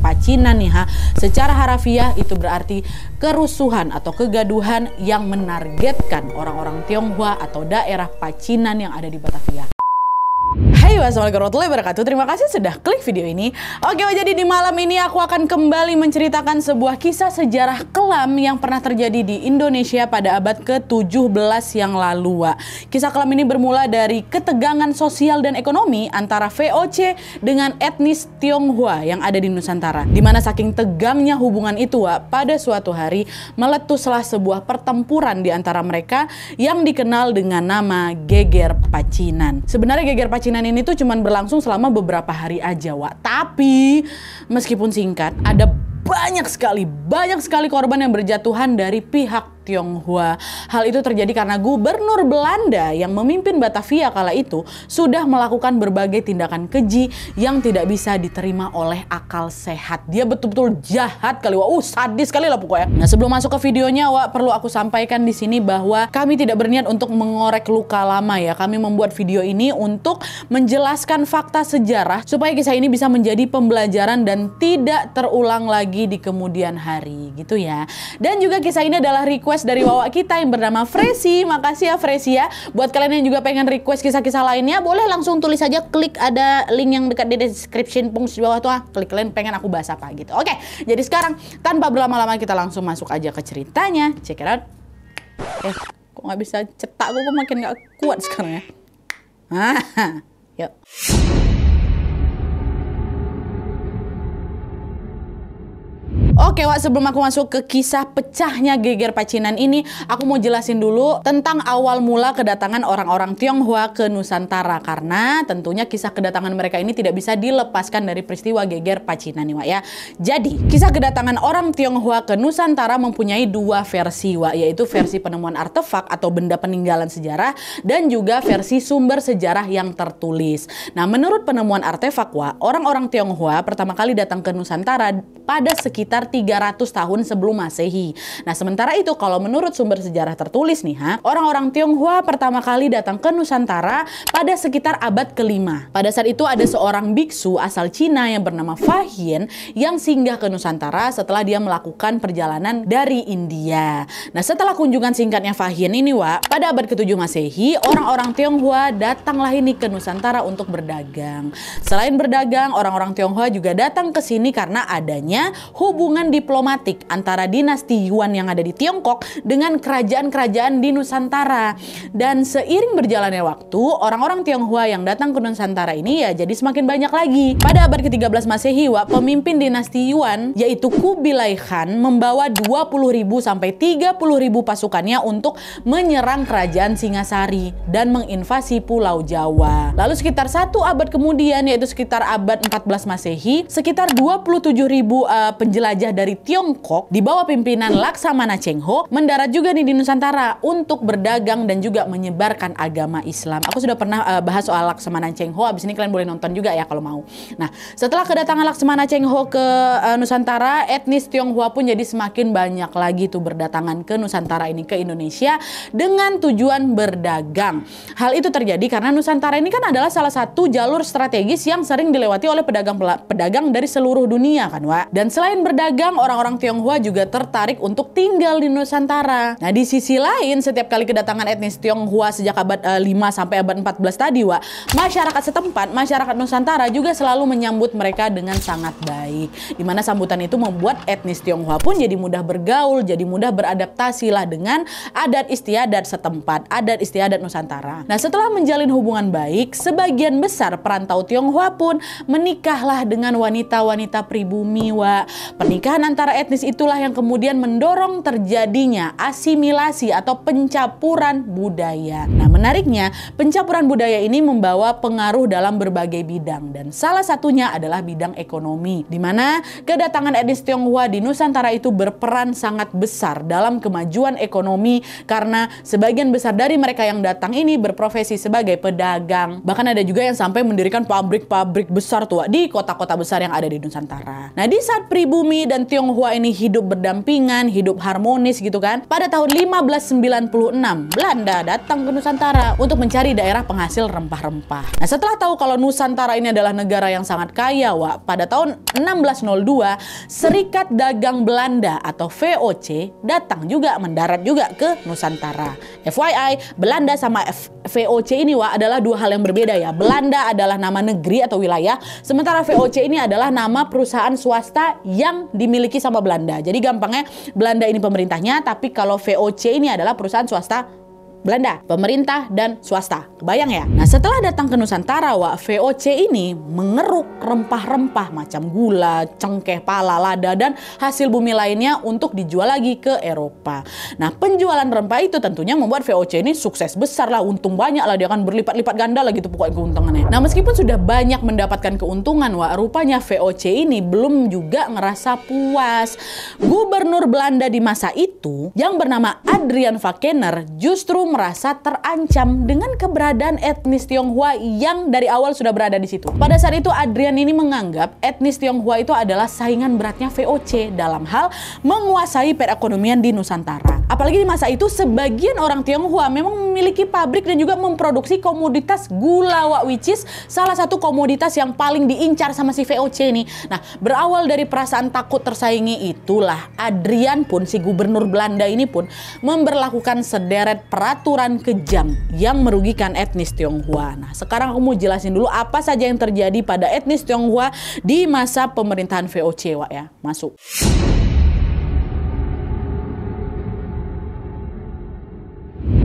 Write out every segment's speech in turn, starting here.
Pacinan nih ha. Secara harafiah itu berarti kerusuhan atau kegaduhan yang menargetkan orang-orang Tionghoa atau daerah Pacinan yang ada di Batavia. Hai, wassalamualaikum warahmatullahi wabarakatuh. Terima kasih sudah klik video ini. Oke, jadi di malam ini aku akan kembali menceritakan sebuah kisah sejarah kelam yang pernah terjadi di Indonesia pada abad ke-17 yang lalu. Kisah kelam ini bermula dari ketegangan sosial dan ekonomi antara VOC dengan etnis Tionghoa yang ada di Nusantara. Dimana saking tegangnya hubungan itu, pada suatu hari meletuslah sebuah pertempuran di antara mereka yang dikenal dengan nama Geger Pacinan. Sebenarnya Geger Pacinan ini tuh cuman berlangsung selama beberapa hari aja, tapi meskipun singkat, ada banyak sekali korban yang berjatuhan dari pihak Tionghoa. Hal itu terjadi karena gubernur Belanda yang memimpin Batavia kala itu sudah melakukan berbagai tindakan keji yang tidak bisa diterima oleh akal sehat. Dia betul-betul jahat kali, sadis kali lah pokoknya. Nah, sebelum masuk ke videonya, perlu aku sampaikan di sini bahwa kami tidak berniat untuk mengorek luka lama ya. Kami membuat video ini untuk menjelaskan fakta sejarah supaya kisah ini bisa menjadi pembelajaran dan tidak terulang lagi di kemudian hari gitu ya. Dan juga kisah ini adalah request dari Wawa kita yang bernama Fresi. Makasih ya Fresi ya. Buat kalian yang juga pengen request kisah-kisah lainnya, boleh langsung tulis aja, klik ada link yang dekat di description box di bawah tuh. Klik, kalian pengen aku bahas apa gitu. Oke, jadi sekarang tanpa berlama-lama kita langsung masuk aja ke ceritanya. Check it out. Kok nggak bisa cetak, gue makin nggak kuat sekarang ya. Yuk. Oke, sebelum aku masuk ke kisah pecahnya Geger Pacinan ini, aku mau jelasin dulu tentang awal mula kedatangan orang-orang Tionghoa ke Nusantara. Karena tentunya kisah kedatangan mereka ini tidak bisa dilepaskan dari peristiwa Geger Pacinan nih, ya. Jadi, kisah kedatangan orang Tionghoa ke Nusantara mempunyai dua versi, yaitu versi penemuan artefak atau benda peninggalan sejarah dan juga versi sumber sejarah yang tertulis. Nah, menurut penemuan artefak, orang-orang Tionghoa pertama kali datang ke Nusantara pada sekitar 300 tahun sebelum Masehi. Nah, sementara itu kalau menurut sumber sejarah tertulis nih, orang-orang Tionghoa pertama kali datang ke Nusantara pada sekitar abad ke-5. Pada saat itu ada seorang biksu asal Cina yang bernama Fa Hien yang singgah ke Nusantara setelah dia melakukan perjalanan dari India. Nah, setelah kunjungan singkatnya Fa Hien ini, pada abad ke-7 Masehi, orang-orang Tionghoa datanglah ini ke Nusantara untuk berdagang. Selain berdagang, orang-orang Tionghoa juga datang ke sini karena adanya hubungan diplomatik antara dinasti Yuan yang ada di Tiongkok dengan kerajaan-kerajaan di Nusantara. Dan seiring berjalannya waktu, orang-orang Tionghoa yang datang ke Nusantara ini ya jadi semakin banyak lagi. Pada abad ke-13 Masehi, pemimpin dinasti Yuan yaitu Kubilai Khan membawa 20.000 sampai 30.000 pasukannya untuk menyerang kerajaan Singasari dan menginvasi Pulau Jawa. Lalu sekitar satu abad kemudian, yaitu sekitar abad 14 Masehi, sekitar 27.000 penjelajah dari Tiongkok di bawah pimpinan Laksamana Cheng Ho mendarat juga nih di Nusantara untuk berdagang dan juga menyebarkan agama Islam. Aku sudah pernah bahas soal Laksamana Cheng Ho, abis ini kalian boleh nonton juga ya kalau mau. Nah, setelah kedatangan Laksamana Cheng Ho ke Nusantara, etnis Tionghoa pun jadi semakin banyak lagi tuh berdatangan ke Nusantara ini, ke Indonesia dengan tujuan berdagang. Hal itu terjadi karena Nusantara ini kan adalah salah satu jalur strategis yang sering dilewati oleh pedagang dari seluruh dunia kan, Dan selain berdagang, orang-orang Tionghoa juga tertarik untuk tinggal di Nusantara. Nah, di sisi lain, setiap kali kedatangan etnis Tionghoa sejak abad 5 sampai abad 14 tadi, masyarakat setempat, masyarakat Nusantara juga selalu menyambut mereka dengan sangat baik. Dimana sambutan itu membuat etnis Tionghoa pun jadi mudah bergaul, jadi mudah beradaptasi lah dengan adat istiadat setempat, adat istiadat Nusantara. Nah, setelah menjalin hubungan baik, sebagian besar perantau Tionghoa pun menikahlah dengan wanita-wanita pribumi, Pernikahan antara etnis itulah yang kemudian mendorong terjadinya asimilasi atau pencampuran budaya. Nah, menariknya, pencampuran budaya ini membawa pengaruh dalam berbagai bidang dan salah satunya adalah bidang ekonomi, di mana kedatangan etnis Tionghoa di Nusantara itu berperan sangat besar dalam kemajuan ekonomi karena sebagian besar dari mereka yang datang ini berprofesi sebagai pedagang. Bahkan ada juga yang sampai mendirikan pabrik-pabrik besar tuh di kota-kota besar yang ada di Nusantara. Nah, di saat pribumi dan Tionghoa ini hidup berdampingan, hidup harmonis gitu kan. Pada tahun 1596, Belanda datang ke Nusantara untuk mencari daerah penghasil rempah-rempah. Nah, setelah tahu kalau Nusantara ini adalah negara yang sangat kaya, Wak, pada tahun 1602, Serikat Dagang Belanda atau VOC datang juga, mendarat juga ke Nusantara. FYI, Belanda sama VOC ini, Wak, adalah dua hal yang berbeda ya. Belanda adalah nama negeri atau wilayah, sementara VOC ini adalah nama perusahaan swasta yang dimiliki sama Belanda. Jadi gampangnya Belanda ini pemerintahnya, tapi kalau VOC ini adalah perusahaan swasta Belanda, pemerintah dan swasta. Kebayang ya? Nah, setelah datang ke Nusantara, Wak, VOC ini mengeruk rempah-rempah macam gula, cengkeh, pala, lada, dan hasil bumi lainnya untuk dijual lagi ke Eropa. Nah, penjualan rempah itu tentunya membuat VOC ini sukses besar lah, untung banyak lah, dia akan berlipat-lipat ganda lah gitu pokoknya keuntungannya. Nah, meskipun sudah banyak mendapatkan keuntungan, Wak, rupanya VOC ini belum juga ngerasa puas. Gubernur Belanda di masa itu yang bernama Adrian Wagner justru merasa terancam dengan keberadaan etnis Tionghoa yang dari awal sudah berada di situ. Pada saat itu Adrian ini menganggap etnis Tionghoa itu adalah saingan beratnya VOC dalam hal menguasai perekonomian di Nusantara. Apalagi di masa itu sebagian orang Tionghoa memang memiliki pabrik dan juga memproduksi komoditas gula, Wak, which is salah satu komoditas yang paling diincar sama si VOC ini. Nah, berawal dari perasaan takut tersaingi itulah Adrian pun, si gubernur Belanda ini pun memberlakukan sederet peraturan kejam yang merugikan etnis Tionghoa. Nah, sekarang aku mau jelasin dulu apa saja yang terjadi pada etnis Tionghoa di masa pemerintahan VOC, Wak, ya. Masuk.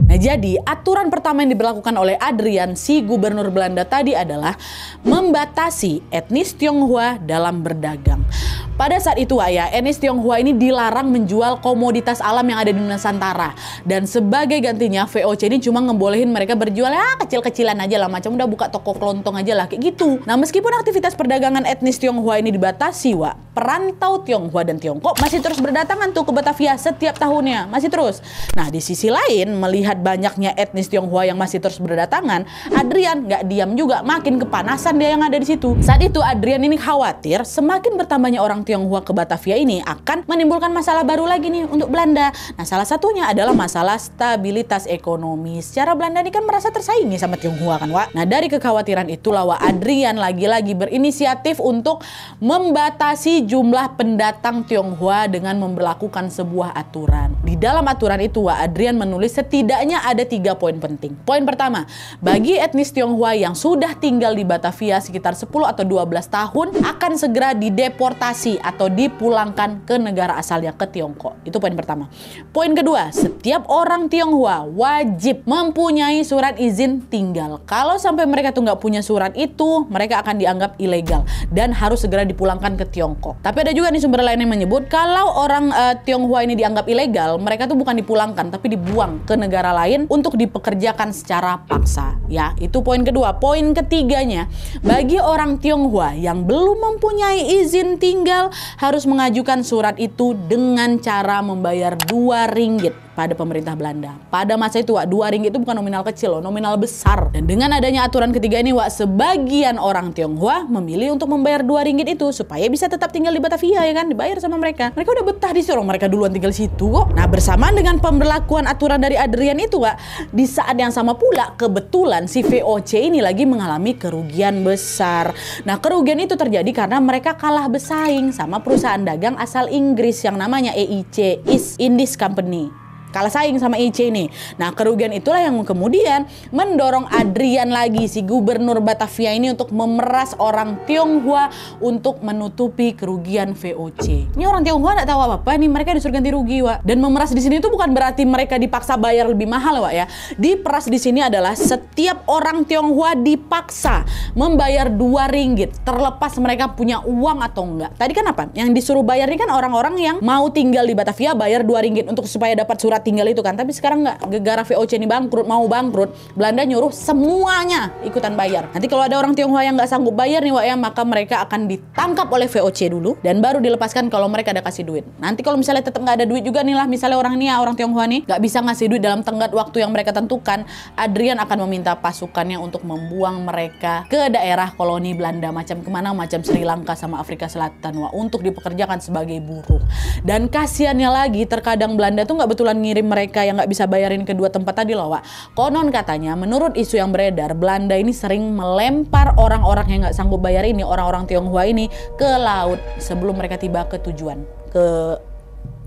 Nah, jadi aturan pertama yang diberlakukan oleh Adrian, si gubernur Belanda tadi, adalah membatasi etnis Tionghoa dalam berdagang. Pada saat itu, ya, etnis Tionghoa ini dilarang menjual komoditas alam yang ada di Nusantara. Dan sebagai gantinya, VOC ini cuma ngebolehin mereka berjual ya kecil-kecilan aja lah, macam udah buka toko kelontong aja lah, kayak gitu. Nah, meskipun aktivitas perdagangan etnis Tionghoa ini dibatasi, Wak, perantau Tionghoa dan Tiongkok masih terus berdatangan tuh ke Batavia setiap tahunnya, masih terus. Nah, di sisi lain, melihat banyaknya etnis Tionghoa yang masih terus berdatangan, Adrian nggak diam juga, makin kepanasan dia yang ada di situ. Saat itu Adrian ini khawatir semakin bertambahnya orang Tionghoa ke Batavia ini akan menimbulkan masalah baru lagi nih untuk Belanda. Nah, salah satunya adalah masalah stabilitas ekonomi. Secara Belanda ini kan merasa tersaingi sama Tionghoa kan, Wak. Nah, dari kekhawatiran itulah, Wak, Adrian lagi-lagi berinisiatif untuk membatasi jumlah pendatang Tionghoa dengan memberlakukan sebuah aturan. Di dalam aturan itu, Wak, Adrian menulis setidaknya ada 3 poin penting. Poin pertama, bagi etnis Tionghoa yang sudah tinggal di Batavia sekitar 10 atau 12 tahun akan segera dideportasi atau dipulangkan ke negara asalnya, ke Tiongkok. Itu poin pertama. Poin kedua, setiap orang Tionghoa wajib mempunyai surat izin tinggal. Kalau sampai mereka tuh nggak punya surat itu, mereka akan dianggap ilegal dan harus segera dipulangkan ke Tiongkok. Tapi ada juga nih sumber lain yang menyebut kalau orang Tionghoa ini dianggap ilegal, mereka tuh bukan dipulangkan tapi dibuang ke negara lain untuk dipekerjakan secara paksa. Ya, itu poin kedua. Poin ketiganya, bagi orang Tionghoa yang belum mempunyai izin tinggal harus mengajukan surat itu dengan cara membayar 2 ringgit pada pemerintah Belanda. Pada masa itu, Wak, 2 ringgit itu bukan nominal kecil loh, nominal besar. Dan dengan adanya aturan ketiga ini, Wak, sebagian orang Tionghoa memilih untuk membayar 2 ringgit itu supaya bisa tetap tinggal di Batavia, ya kan, dibayar sama mereka. Mereka udah betah di situ, mereka duluan tinggal di situ kok. Nah, bersamaan dengan pemberlakuan aturan dari Adrian itu, Wak, di saat yang sama pula kebetulan si VOC ini lagi mengalami kerugian besar. Nah, kerugian itu terjadi karena mereka kalah bersaing sama perusahaan dagang asal Inggris yang namanya EIC, East Indies Company. Kalah saing sama EIC ini. Nah, kerugian itulah yang kemudian mendorong Adrian lagi, si gubernur Batavia ini, untuk memeras orang Tionghoa untuk menutupi kerugian VOC. Ini orang Tionghoa nggak tahu apa-apa nih, mereka disuruh ganti rugi, Wak. Dan memeras di sini itu bukan berarti mereka dipaksa bayar lebih mahal, Wak, ya. Diperas di sini adalah setiap orang Tionghoa dipaksa membayar 2 ringgit, terlepas mereka punya uang atau enggak. Tadi kan apa? Yang disuruh bayar ini kan orang-orang yang mau tinggal di Batavia bayar 2 ringgit untuk supaya dapat surat tempat tinggal itu kan. Tapi sekarang nggak, gara-gara VOC ini mau bangkrut, Belanda nyuruh semuanya ikutan bayar. Nanti kalau ada orang Tionghoa yang nggak sanggup bayar nih Wak ya, maka mereka akan ditangkap oleh VOC dulu dan baru dilepaskan kalau mereka ada kasih duit. Nanti kalau misalnya tetap nggak ada duit juga nih lah, misalnya orang Tionghoa nih nggak bisa ngasih duit dalam tenggat waktu yang mereka tentukan, Adrian akan meminta pasukannya untuk membuang mereka ke daerah koloni Belanda, macam kemana, macam Sri Lanka sama Afrika Selatan Wak, untuk dipekerjakan sebagai buruh. Dan kasiannya lagi, terkadang Belanda tuh nggak betulan ngirim mereka yang nggak bisa bayarin kedua tempat tadi loh Wak. Konon katanya, menurut isu yang beredar, Belanda ini sering melempar orang-orang yang nggak sanggup bayar ini, orang-orang Tionghoa ini, ke laut sebelum mereka tiba ke tujuan, ke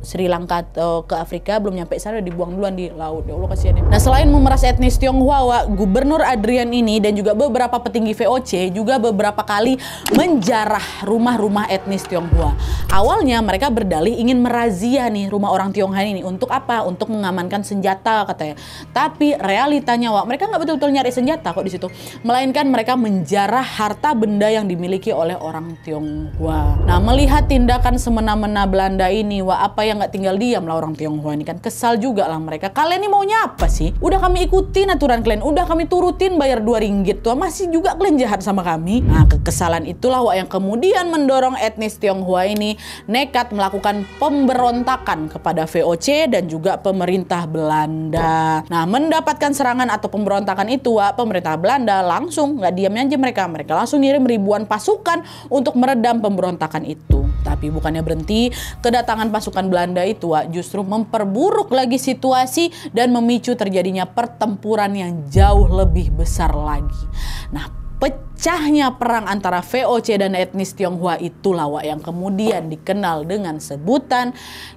Sri Lanka atau ke Afrika, belum nyampe sana dibuang duluan di laut. Ya Allah kasihan ya. Nah, selain memeras etnis Tionghoa, Gubernur Adrian ini dan juga beberapa petinggi VOC juga beberapa kali menjarah rumah-rumah etnis Tionghoa. Awalnya mereka berdalih ingin merazia nih rumah orang Tionghoa ini. Untuk apa? Untuk mengamankan senjata katanya. Tapi realitanya Wak, mereka nggak betul-betul nyari senjata kok di situ. Melainkan mereka menjarah harta benda yang dimiliki oleh orang Tionghoa. Nah, melihat tindakan semena-mena Belanda ini Wak, apa yang nggak tinggal diam lah orang Tionghoa ini kan. Kesal juga lah mereka. Kalian ini maunya apa sih? Udah kami ikutin aturan kalian, udah kami turutin bayar 2 ringgit tuh, masih juga kalian jahat sama kami. Nah, kekesalan itulah Wak yang kemudian mendorong etnis Tionghoa ini nekat melakukan pemberontakan kepada VOC dan juga pemerintah Belanda. Nah, mendapatkan serangan atau pemberontakan itu Wak, pemerintah Belanda langsung nggak diam aja mereka langsung ngirim ribuan pasukan untuk meredam pemberontakan itu. Tapi bukannya berhenti, kedatangan pasukan Belanda itu Wak, justru memperburuk lagi situasi dan memicu terjadinya pertempuran yang jauh lebih besar lagi. Nah, pecahnya perang antara VOC dan etnis Tionghoa itulah Wak yang kemudian dikenal dengan sebutan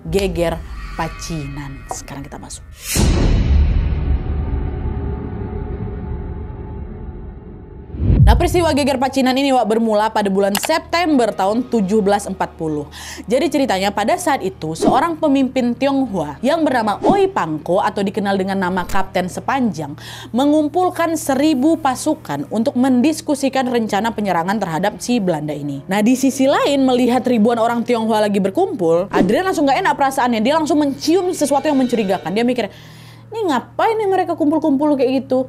Geger Pacinan. Sekarang kita masuk. Nah, peristiwa Geger Pacinan ini Wak bermula pada bulan September tahun 1740. Jadi ceritanya pada saat itu seorang pemimpin Tionghoa yang bernama Oi Pangko atau dikenal dengan nama Kapten Sepanjang mengumpulkan 1000 pasukan untuk mendiskusikan rencana penyerangan terhadap si Belanda ini. Nah, di sisi lain melihat ribuan orang Tionghoa lagi berkumpul, Adrian langsung gak enak perasaannya. Dia langsung mencium sesuatu yang mencurigakan. Dia mikir, ini ngapain nih mereka kumpul-kumpul kayak gitu?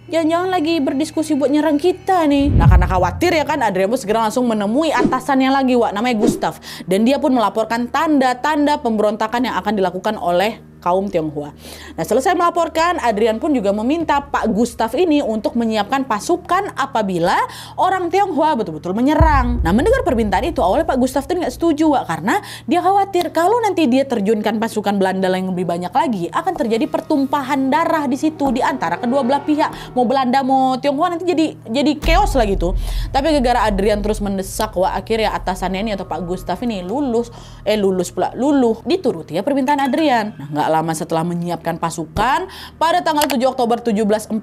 Jangan-jangan lagi berdiskusi buat nyerang kita nih. Nah, karena khawatir ya kan, Adrian pun segera langsung menemui atasannya lagi Wak, namanya Gustav. Dan dia pun melaporkan tanda-tanda pemberontakan yang akan dilakukan oleh kaum Tionghoa. Nah, selesai melaporkan, Adrian pun juga meminta Pak Gustav ini untuk menyiapkan pasukan apabila orang Tionghoa betul-betul menyerang. Nah, mendengar permintaan itu, awalnya Pak Gustav tuh nggak setuju Wak, karena dia khawatir kalau nanti dia terjunkan pasukan Belanda yang lebih banyak lagi, akan terjadi pertumpahan darah di situ di antara kedua belah pihak. Mau Belanda mau Tionghoa nanti jadi chaos lah gitu. Tapi gara-gara Adrian terus mendesak Wak, akhirnya atasannya ini atau Pak Gustav ini luluh dituruti ya permintaan Adrian. Nah, nggak lama setelah menyiapkan pasukan, pada tanggal 7 Oktober 1740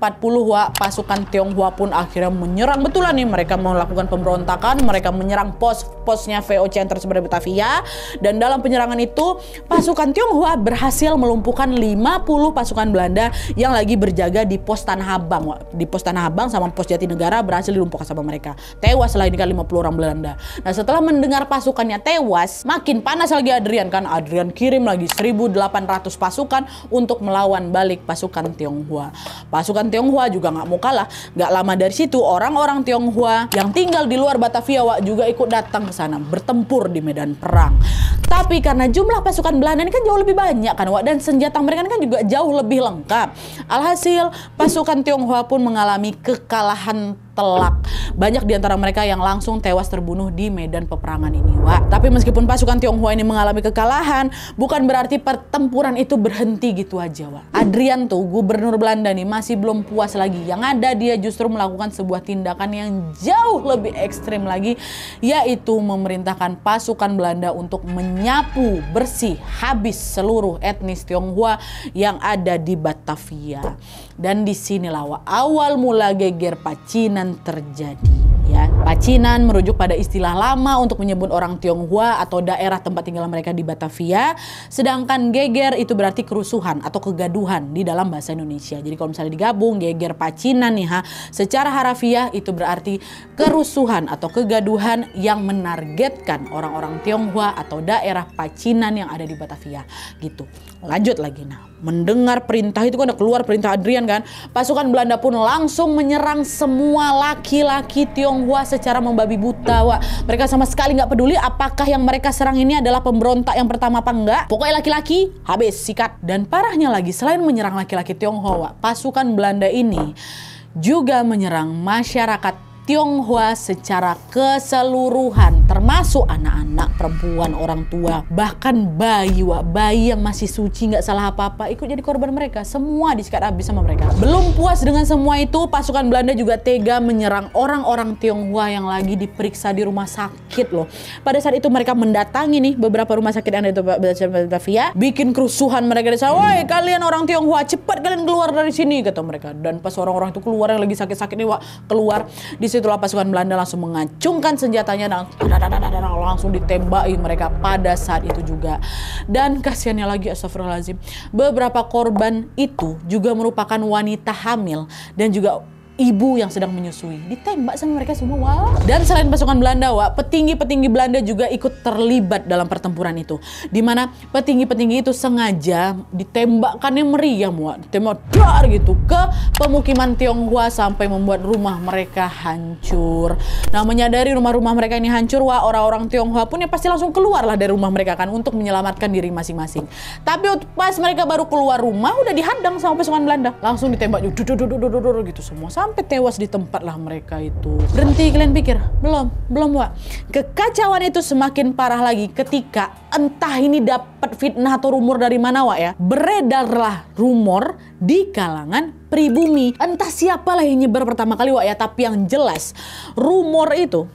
Wak, pasukan Tionghoa pun akhirnya menyerang betulan nih. Mereka melakukan pemberontakan, mereka menyerang pos-posnya VOC yang tersebar di Batavia, dan dalam penyerangan itu pasukan Tionghoa berhasil melumpuhkan 50 pasukan Belanda yang lagi berjaga di pos Tanah Abang Wak. Di pos Tanah Abang sama pos Jatinegara berhasil dilumpuhkan sama mereka. Tewas lah ini kan 50 orang Belanda. Nah, setelah mendengar pasukannya tewas, makin panas lagi Adrian kan. Adrian kirim lagi 1.800 pasukan untuk melawan balik pasukan Tionghoa. Pasukan Tionghoa juga nggak mau kalah. Nggak lama dari situ orang-orang Tionghoa yang tinggal di luar Batavia Wak juga ikut datang ke sana bertempur di medan perang. Tapi karena jumlah pasukan Belanda ini kan jauh lebih banyak kan Wak, dan senjata mereka kan juga jauh lebih lengkap. Alhasil pasukan Tionghoa pun mengalami kekalahan telak. Banyak di antara mereka yang langsung tewas terbunuh di medan peperangan ini Wak. Tapi meskipun pasukan Tionghoa ini mengalami kekalahan, bukan berarti pertempuran itu berhenti gitu aja Wak. Adrian tuh gubernur Belanda nih masih belum puas lagi. Yang ada dia justru melakukan sebuah tindakan yang jauh lebih ekstrim lagi, yaitu memerintahkan pasukan Belanda untuk menyapu bersih habis seluruh etnis Tionghoa yang ada di Batavia. Dan disinilah Wak, awal mula Geger Pacinan terjadi. ya. Pacinan merujuk pada istilah lama untuk menyebut orang Tionghoa atau daerah tempat tinggal mereka di Batavia. Sedangkan geger itu berarti kerusuhan atau kegaduhan di dalam bahasa Indonesia. Jadi kalau misalnya digabung geger pacinan nih secara harafiah itu berarti kerusuhan atau kegaduhan yang menargetkan orang-orang Tionghoa atau daerah Pacinan yang ada di Batavia gitu. Lanjut lagi. Nah, mendengar perintah itu kan udah keluar perintah Adrian kan. Pasukan Belanda pun langsung menyerang semua laki-laki Tionghoa secara membabi buta. Wah, mereka sama sekali nggak peduli apakah yang mereka serang ini adalah pemberontak yang pertama apa enggak. Pokoknya laki-laki habis sikat. Dan parahnya lagi, selain menyerang laki-laki Tionghoa, pasukan Belanda ini juga menyerang masyarakat Tionghoa secara keseluruhan, termasuk anak-anak, perempuan, orang tua, bahkan bayi, bayi yang masih suci nggak salah apa-apa ikut jadi korban mereka. Semua disikat habis sama mereka. Belum puas dengan semua itu, pasukan Belanda juga tega menyerang orang-orang Tionghoa yang lagi diperiksa di rumah sakit loh. Pada saat itu mereka mendatangi nih beberapa rumah sakit yang ada di Batavia, bikin kerusuhan mereka di sana. Woi kalian orang Tionghoa, cepat kalian keluar dari sini kata mereka. Dan pas orang-orang itu keluar yang lagi sakit-sakit nih keluar, disitulah pasukan Belanda langsung mengacungkan senjatanya dan langsung ditembaki mereka pada saat itu juga. Dan kasihannya lagi, astagfirullahaladzim, beberapa korban itu juga merupakan wanita hamil dan juga ibu yang sedang menyusui. Ditembak sama mereka semua. Wow. Dan selain pasukan Belanda, petinggi-petinggi Belanda juga ikut terlibat dalam pertempuran itu. Dimana petinggi-petinggi itu sengaja ditembakkannya meriam, ditembak dar gitu ke pemukiman Tionghoa sampai membuat rumah mereka hancur. Nah, menyadari rumah-rumah mereka ini hancur, orang-orang Tionghoa pun ya pasti langsung keluarlah dari rumah mereka kan untuk menyelamatkan diri masing-masing. Tapi pas mereka baru keluar rumah udah dihadang sama pasukan Belanda. Langsung ditembak gitu semua. Sampai tewas di tempat lah mereka itu. Berhenti kalian pikir? Belum Wak. Kekacauan itu semakin parah lagi ketika entah ini dapat fitnah atau rumor dari mana Wak ya. Beredarlah rumor di kalangan pribumi. Entah siapalah yang nyebar pertama kali Wak ya, tapi yang jelas rumor itu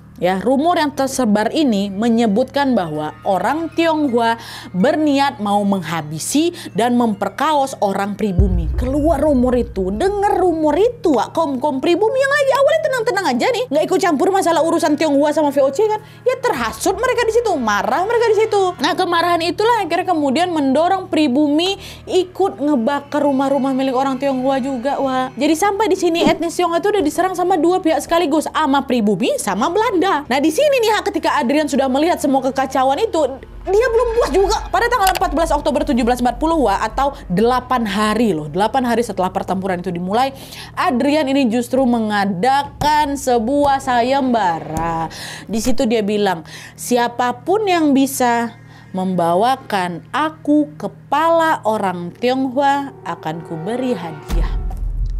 rumor yang tersebar ini menyebutkan bahwa orang Tionghoa berniat mau menghabisi dan memperkaos orang pribumi. Keluar rumor itu, dengar rumor itu, kaum pribumi yang lagi awalnya tenang-tenang aja nih, nggak ikut campur masalah urusan Tionghoa sama VOC kan, ya terhasut mereka di situ, marah mereka di situ. Nah, kemarahan itulah akhirnya kemudian mendorong pribumi ikut ngebakar rumah-rumah milik orang Tionghoa juga, Jadi sampai di sini etnis Tionghoa itu udah diserang sama dua pihak sekaligus, sama pribumi sama Belanda. Nah di sini nih ketika Adrian sudah melihat semua kekacauan itu, dia belum puas juga. Pada tanggal 14 Oktober 1740 atau 8 hari loh, 8 hari setelah pertempuran itu dimulai, Adrian ini justru mengadakan sebuah sayembara. Di situ dia bilang, siapapun yang bisa membawakan aku kepala orang Tionghoa akan kuberi hadiah.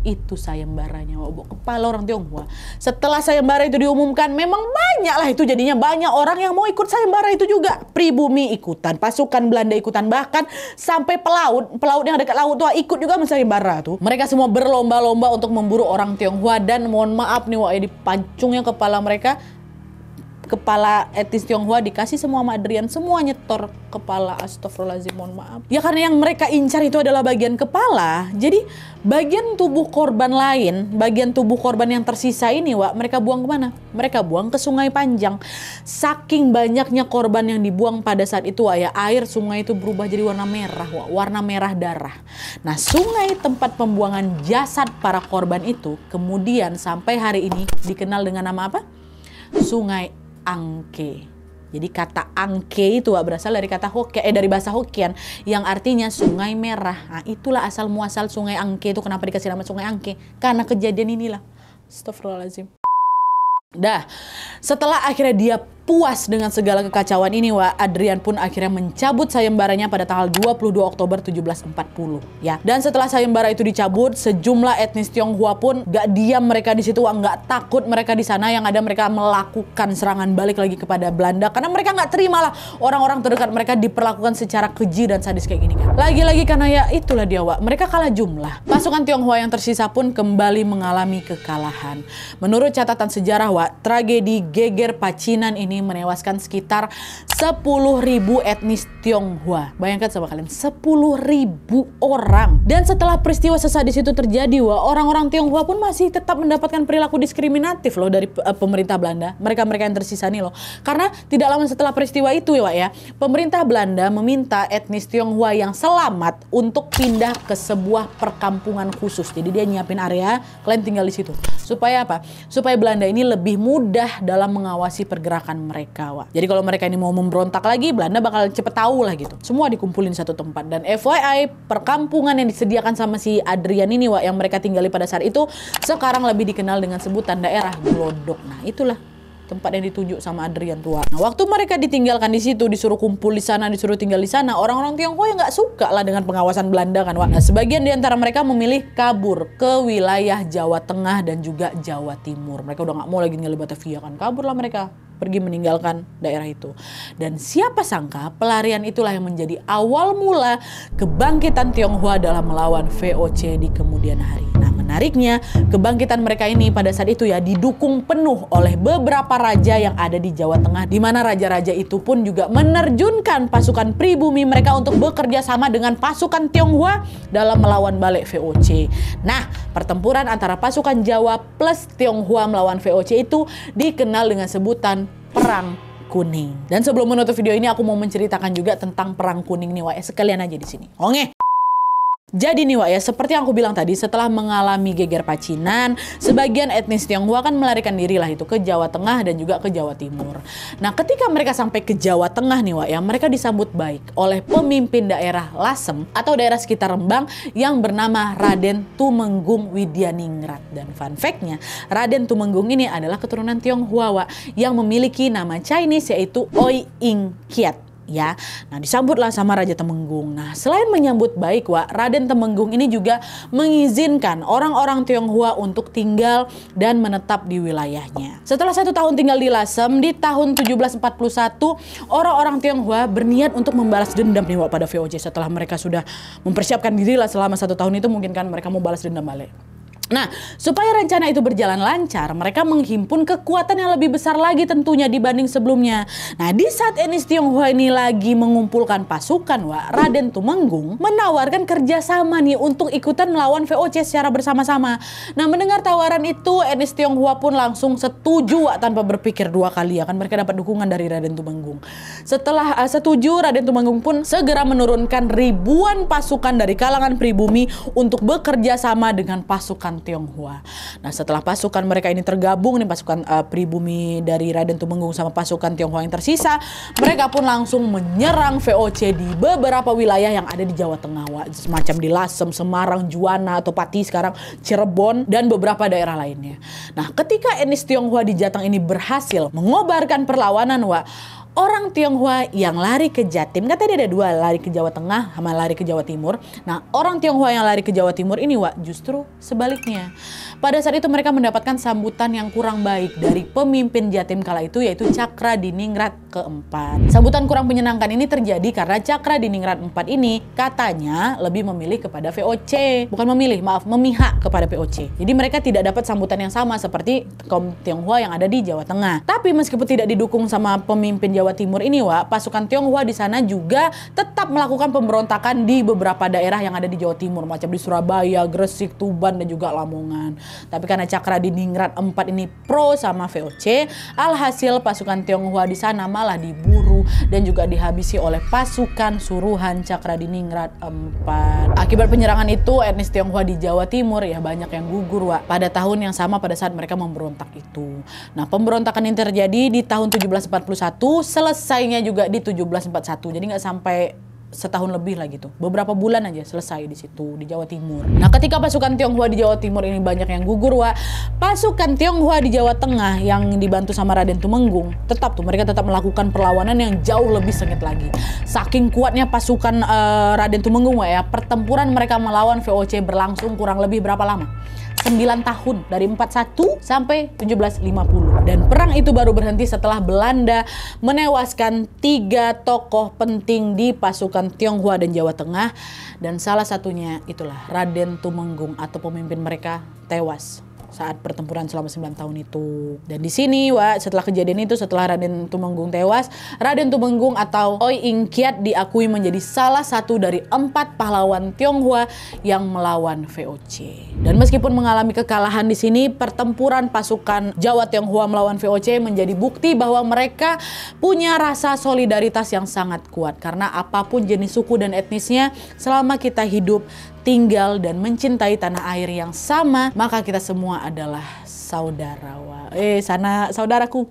Itu sayembaranya, kepala orang Tionghoa. Setelah sayembara itu diumumkan, memang banyak lah itu jadinya, banyak orang yang mau ikut sayembara itu juga. Pribumi ikutan, pasukan Belanda ikutan, bahkan sampai pelaut yang dekat laut tuh ikut juga sayembara tuh. Mereka semua berlomba-lomba untuk memburu orang Tionghoa dan mohon maaf nih dipancungnya kepala mereka. Kepala etnis Tionghoa dikasih semua sama Adrian, semua nyetor kepala, astagfirullahaladzim, mohon maaf. Ya karena yang mereka incar itu adalah bagian kepala, jadi bagian tubuh korban lain, bagian tubuh korban yang tersisa ini mereka buang kemana? Mereka buang ke Sungai Panjang. Saking banyaknya korban yang dibuang pada saat itu air sungai itu berubah jadi warna merah, warna merah darah. Nah, sungai tempat pembuangan jasad para korban itu kemudian sampai hari ini dikenal dengan nama apa? Sungai Angke. Jadi kata Angke itu berasal dari kata Hokkien, dari bahasa Hokkien yang artinya sungai merah. Nah, itulah asal muasal Sungai Angke itu. Kenapa dikasih nama Sungai Angke? Karena kejadian inilah. Astagfirullahaladzim. Setelah akhirnya dia puas dengan segala kekacauan ini, Adrian pun akhirnya mencabut sayembaranya pada tanggal 22 Oktober 1740 ya. Dan setelah sayembara itu dicabut, sejumlah etnis Tionghoa pun gak diam mereka di situ, gak takut mereka di sana. Yang ada mereka melakukan serangan balik lagi kepada Belanda karena mereka gak terima lah orang-orang terdekat mereka diperlakukan secara keji dan sadis kayak gini kan. Lagi-lagi karena ya itulah dia, mereka kalah jumlah. Pasukan Tionghoa yang tersisa pun kembali mengalami kekalahan. Menurut catatan sejarah, tragedi geger Pacinan ini ini menewaskan sekitar 10.000 etnis Tionghoa. Bayangkan sama kalian, 10.000 orang. Dan setelah peristiwa sesadis itu terjadi, orang-orang Tionghoa pun masih tetap mendapatkan perilaku diskriminatif loh dari pemerintah Belanda. Mereka-mereka yang tersisa nih loh. Karena tidak lama setelah peristiwa itu ya, pemerintah Belanda meminta etnis Tionghoa yang selamat untuk pindah ke sebuah perkampungan khusus. Jadi dia nyiapin area, kalian tinggal di situ. Supaya apa? Supaya Belanda ini lebih mudah dalam mengawasi pergerakan mereka. Jadi kalau mereka ini mau memberontak lagi, Belanda bakal cepet tahu lah gitu. Semua dikumpulin satu tempat. Dan FYI, perkampungan yang disediakan sama si Adrian ini yang mereka tinggali pada saat itu sekarang lebih dikenal dengan sebutan daerah Glodok. Nah itulah tempat yang ditunjuk sama Adrian tua. Nah, waktu mereka ditinggalkan di situ, disuruh kumpul di sana, disuruh tinggal di sana, orang-orang Tionghoa yang nggak suka lah dengan pengawasan Belanda kan. Nah, sebagian di antara mereka memilih kabur ke wilayah Jawa Tengah dan juga Jawa Timur. Mereka udah nggak mau lagi tinggal di Batavia kan, kaburlah mereka, pergi meninggalkan daerah itu. Dan siapa sangka pelarian itulah yang menjadi awal mula kebangkitan Tionghoa dalam melawan VOC di kemudian hari. Nah, menariknya, kebangkitan mereka ini pada saat itu ya didukung penuh oleh beberapa raja yang ada di Jawa Tengah, di mana raja-raja itu pun juga menerjunkan pasukan pribumi mereka untuk bekerja sama dengan pasukan Tionghoa dalam melawan balik VOC. Nah, pertempuran antara pasukan Jawa plus Tionghoa melawan VOC itu dikenal dengan sebutan Perang Kuning. Dan sebelum menutup video ini, aku mau menceritakan juga tentang Perang Kuning nih, sekalian aja di sini. Oke. Jadi nih ya, seperti yang aku bilang tadi, setelah mengalami geger Pacinan, sebagian etnis Tionghoa kan melarikan diri lah itu ke Jawa Tengah dan juga ke Jawa Timur. Nah, ketika mereka sampai ke Jawa Tengah nih ya, mereka disambut baik oleh pemimpin daerah Lasem atau daerah sekitar Rembang yang bernama Raden Tumenggung Widyaningrat. Dan fun fact-nya, Raden Tumenggung ini adalah keturunan Tionghoa yang memiliki nama Chinese yaitu Oi Ing Kiat. Ya, nah disambutlah sama Raja Temenggung. Nah, selain menyambut baik, Raden Temenggung ini juga mengizinkan orang-orang Tionghoa untuk tinggal dan menetap di wilayahnya. Setelah 1 tahun tinggal di Lasem, di tahun 1741, orang-orang Tionghoa berniat untuk membalas dendam nih pada VOC. Setelah mereka sudah mempersiapkan diri lah selama 1 tahun itu, mungkin kan mereka mau balas dendam balik. Nah, supaya rencana itu berjalan lancar, mereka menghimpun kekuatan yang lebih besar lagi tentunya dibanding sebelumnya. Nah, di saat etnis Tionghoa ini lagi mengumpulkan pasukan, Raden Tumenggung menawarkan kerjasama nih untuk ikutan melawan VOC secara bersama-sama. Nah, mendengar tawaran itu, etnis Tionghoa pun langsung setuju tanpa berpikir 2 kali ya kan, mereka dapat dukungan dari Raden Tumenggung. Setelah setuju, Raden Tumenggung pun segera menurunkan ribuan pasukan dari kalangan pribumi untuk bekerja sama dengan pasukan Tionghoa. Nah, setelah pasukan mereka ini tergabung nih, pasukan pribumi dari Raden Tumenggung sama pasukan Tionghoa yang tersisa, mereka pun langsung menyerang VOC di beberapa wilayah yang ada di Jawa Tengah, semacam di Lasem, Semarang, Juwana atau Pati sekarang, Cirebon dan beberapa daerah lainnya. Nah, ketika etnis Tionghoa di Jateng ini berhasil mengobarkan perlawanan, orang Tionghoa yang lari ke Jatim, katanya ada 2, lari ke Jawa Tengah sama lari ke Jawa Timur. Nah, orang Tionghoa yang lari ke Jawa Timur ini justru sebaliknya. Pada saat itu mereka mendapatkan sambutan yang kurang baik dari pemimpin Jatim kala itu, yaitu Cakradiningrat keempat. Sambutan kurang menyenangkan ini terjadi karena Cakradiningrat IV ini katanya lebih memilih kepada VOC. Bukan memilih, maaf, memihak kepada VOC. Jadi mereka tidak dapat sambutan yang sama seperti kaum Tionghoa yang ada di Jawa Tengah. Tapi meskipun tidak didukung sama pemimpin Jawa Timur ini, pasukan Tionghoa di sana juga tetap melakukan pemberontakan di beberapa daerah yang ada di Jawa Timur, macam di Surabaya, Gresik, Tuban dan juga Lamongan. Tapi karena Cakradiningrat IV ini pro sama VOC, alhasil pasukan Tionghoa di sana malah diburu dan juga dihabisi oleh pasukan suruhan Cakradiningrat IV. Akibat penyerangan itu, etnis Tionghoa di Jawa Timur ya banyak yang gugur pada tahun yang sama pada saat mereka memberontak itu. Nah, pemberontakan ini terjadi di tahun 1741, selesainya juga di 1741. Jadi nggak sampai setahun lebih lah gitu. Beberapa bulan aja selesai di situ di Jawa Timur. Nah, ketika pasukan Tionghoa di Jawa Timur ini banyak yang gugur, pasukan Tionghoa di Jawa Tengah yang dibantu sama Raden Tumenggung mereka tetap melakukan perlawanan yang jauh lebih sengit lagi. Saking kuatnya pasukan Raden Tumenggung pertempuran mereka melawan VOC berlangsung kurang lebih berapa lama? 9 tahun, dari 41 sampai 1750. Dan perang itu baru berhenti setelah Belanda menewaskan 3 tokoh penting di pasukan Tionghoa dan Jawa Tengah, dan salah satunya itulah Raden Tumenggung atau pemimpin mereka tewas saat pertempuran selama 9 tahun itu. Dan di sini setelah kejadian itu, setelah Raden Tumenggung tewas, Raden Tumenggung atau Oey Ing Kiat diakui menjadi salah satu dari 4 pahlawan Tionghoa yang melawan VOC. Dan meskipun mengalami kekalahan di sini, pertempuran pasukan Jawa Tionghoa melawan VOC menjadi bukti bahwa mereka punya rasa solidaritas yang sangat kuat. Karena apapun jenis suku dan etnisnya, selama kita hidup, tinggal dan mencintai tanah air yang sama, maka kita semua adalah saudara. Sana saudaraku.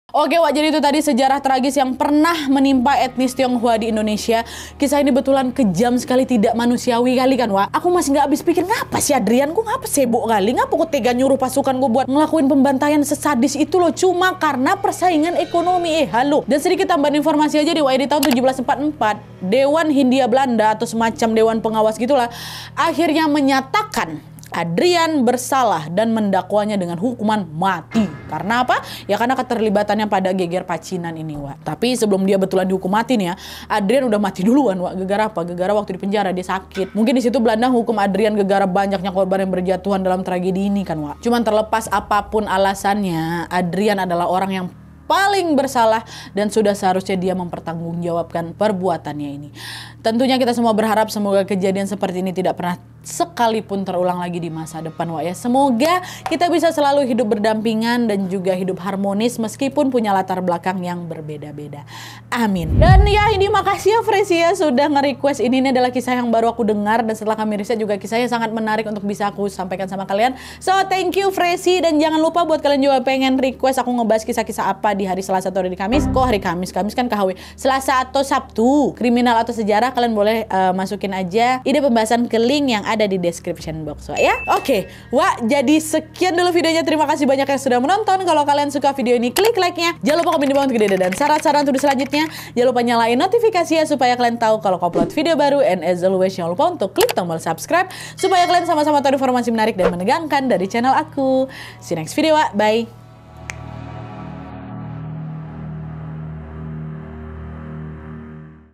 Oke jadi itu tadi sejarah tragis yang pernah menimpa etnis Tionghoa di Indonesia. Kisah ini betulan kejam sekali, tidak manusiawi kali kan Aku masih nggak habis pikir, ngapa sih Adrian, kok ngapa sibuk kali, ngapa kok tega nyuruh pasukan gue buat ngelakuin pembantaian sesadis itu loh, cuma karena persaingan ekonomi. Halo. Dan sedikit tambahan informasi aja di tahun 1744, Dewan Hindia Belanda atau semacam dewan pengawas gitulah, akhirnya menyatakan Adrian bersalah dan mendakwanya dengan hukuman mati. Karena apa? Ya karena keterlibatannya pada geger Pacinan ini Tapi sebelum dia betulan dihukum mati nih ya, Adrian udah mati duluan Gegara apa? Gegara waktu di penjara dia sakit. Mungkin di situ Belanda hukum Adrian gegara banyaknya korban yang berjatuhan dalam tragedi ini kan Cuman terlepas apapun alasannya, Adrian adalah orang yang paling bersalah dan sudah seharusnya dia mempertanggungjawabkan perbuatannya ini. Tentunya kita semua berharap semoga kejadian seperti ini tidak pernah sekalipun terulang lagi di masa depan Semoga kita bisa selalu hidup berdampingan dan juga hidup harmonis meskipun punya latar belakang yang berbeda-beda. Amin. Dan ya ini makasih ya Fresi ya sudah nge-request ini adalah kisah yang baru aku dengar dan setelah kami riset juga kisahnya sangat menarik untuk bisa aku sampaikan sama kalian. So thank you Fresi, dan jangan lupa buat kalian juga pengen request aku ngebahas kisah-kisah apa di hari Selasa atau hari Kamis. Kok hari Kamis? Kamis kan KHW. Selasa atau Sabtu, kriminal atau sejarah, kalian boleh masukin aja ide pembahasan ke link yang ada di description box ya. Oke, jadi sekian dulu videonya. Terima kasih banyak yang sudah menonton. Kalau kalian suka video ini, klik like-nya. Jangan lupa komen di bawah untuk ide dan saran-saran untuk selanjutnya. Jangan lupa nyalain notifikasi ya supaya kalian tahu kalau aku upload video baru. And as always, jangan lupa untuk klik tombol subscribe supaya kalian sama-sama tahu informasi menarik dan menegangkan dari channel aku. See you next video, bye.